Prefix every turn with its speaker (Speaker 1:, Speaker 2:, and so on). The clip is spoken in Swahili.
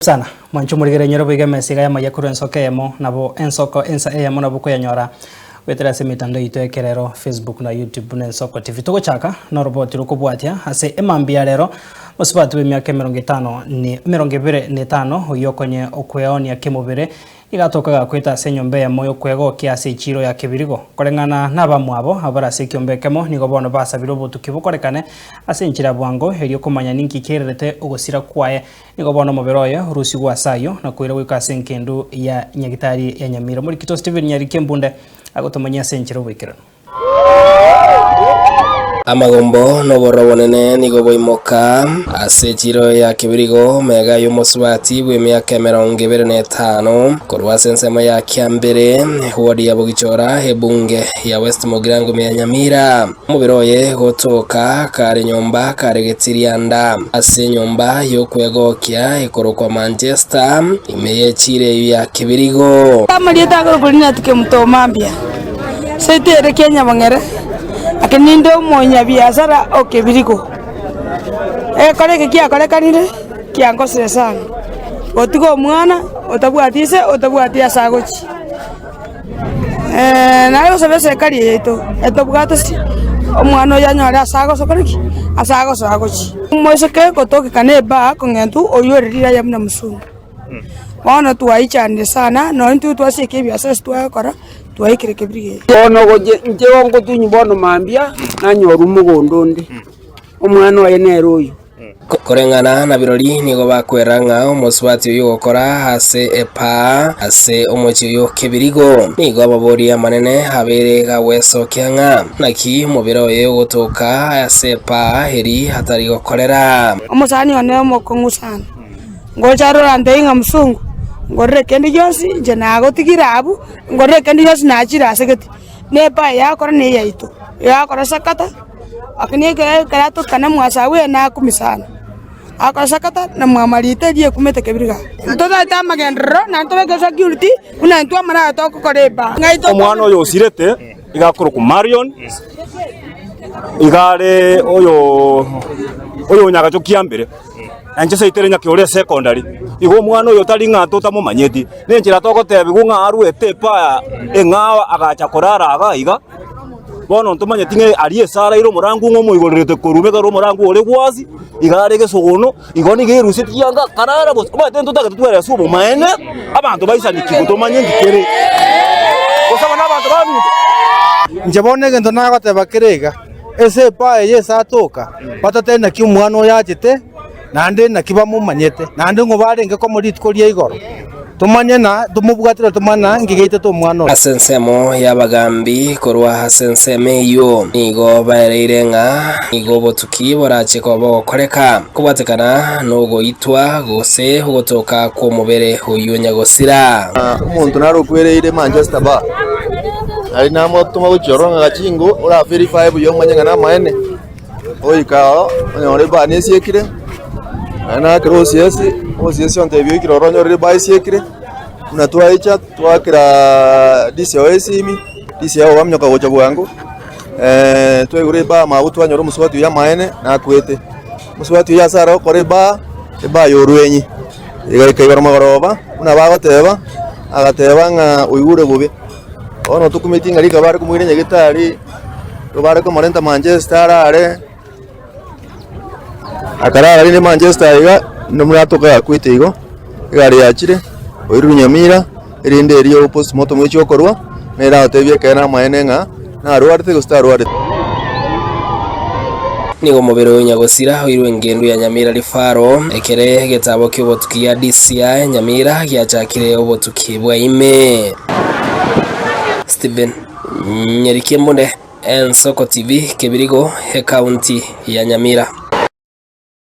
Speaker 1: Sana mwancho murigere nyoro bige mesiga ya mayakuru ensoka yemo nabo ensoko ensa yemo nabo ko yanyora wetera se mitando ito ekerero Facebook na YouTube na ensoko TV to chaka no robot ro kubwatia ase emambia lero musibatu be myaka 25 uyokonye okweonia kemubere igatoka kwita senyombe ya moyo kwego kiasi chiro ya kibirigo korengana nabamwabo abarase kyombekemo nigo bono basabiro butukibukorekane ase nchira bwango helio komanya ninki kererete ugosira kwaye nigo bono moberoye rusi gwa sayo na kwira wikase nkendu ya nyagitari ya Nyamira muri kito Steven Nyarikembunde agotomanya senchiro wikirano
Speaker 2: Amagombo no borobonene nigo boimoka ase chiro ya kibirigo mega y'umusubati bwe myaka 25 korwa sensema ya kyambere wodi ya Bogichora hebunge ya West Mugirango ya Nyamira mubiroye gotoka kare nyomba kare getirianda ase nyomba yo kwegokya ikorokwa Manchester imeye chire ya kibirigo
Speaker 3: amalieta gorogorina tukemtomambia setere Kenya bangere akenindo monya biashara okebirigo kore kia kore kanire kiango sesana otigo mwana otabwatia sagochi nayo sebese kari yeto etobwatasi omwana yanyora sago sokoriki asago sagochi moiseke kotoke kaneba kongentu oyorira yamna musungu wana tuwaichanire sana no ntu twasike biashara twakora tuwaikire kebirige
Speaker 4: bono goje njeongo tunyibono mambia nanyoru mugondo ndi omwana wa enero uyu
Speaker 2: korengana na birori nigo bakweranga umusubati uyu gukora ase ase umuchi uyu kebirigo nigo baboria manene habere gaweso kyanga naki mubiroye gutuka ase heri hatari gukorera
Speaker 3: omusani one mokongusana ngocharo randenga musungu ngorre kendi yosi je nago tigirabu ngorre kendi yosi nachira segeti nepa yakora ne yaito yakora sakata akini karato kana mwasawe na kumisana akora sakata na mwamalite die kumete kebiriga ntoda tama gendro na ntobe ka security una ntwa mara to koreba ngaito
Speaker 5: omwana oyo sirete igakoro ku Marion igare oyo nyaga cyo kiambere anje seitere nyake ore secondary igo mwana oyo tari ng'ato tamumanyeti nenjira togotebi gung'aruete pa eng'awa agacha korara agaiga bono ntumanyeti ng'e ari esara iro murangu ng'omo igorerete korume karo murangu ore gwasi igare gesogono igoni gerusi tianga karara bos oba tento taka tutwere subo maene abantu baisani kigutomanye ngikere osaba n'abantu babi
Speaker 6: nje bone gento nagoteba kirega ese pa yesa atoka patatena ki umwana oyachete nande nakiba mumanyete nande ngobare ngeko muri tkoria igoro tumanye na tumubwatira tumana ngigeite to mwana
Speaker 2: asensemo yabagambi korwa hasenseme yo nigo bareirenga nigo botuki borache ko bokoreka kubatekana nogo itwa gose hugotoka ko mubere uyu nyagosira
Speaker 7: umuntu narokwereire Manchester ba ari namo tuma guchoronga gachingo ora verify buyo manyanga na maene oikao onyore ba nesiekire ana krosiesi osiesi ontebyo kiroronyore baisiekire una twaicha twakira DCOS imi DCO bamnyoka gocha bwangu twegure ba mabutu anyoro muswati ya maene na kwete muswati ya sara kore ba yorwenyi igaika igoro magoroba una bagoteba agateba nga uigure bubi ono tukumitinga rika bare kumwire nyagitari robare ko morenta Manchester are akarara rine Manchester iga nomuratoka kwite igo igari yachire oiru Nyamira irinde eriyo post moto mwicho korwa nera otebye kana maenenga na arwarte gustarware
Speaker 2: nigo mubero nyagosira oiru engendu ya Nyamira rifaro ekere getabo kyobotuki ya DCI Nyamira gyachakire obotuki bwa ime Steven Nyarikembunde ensoko TV kebirigo he county ya Nyamira.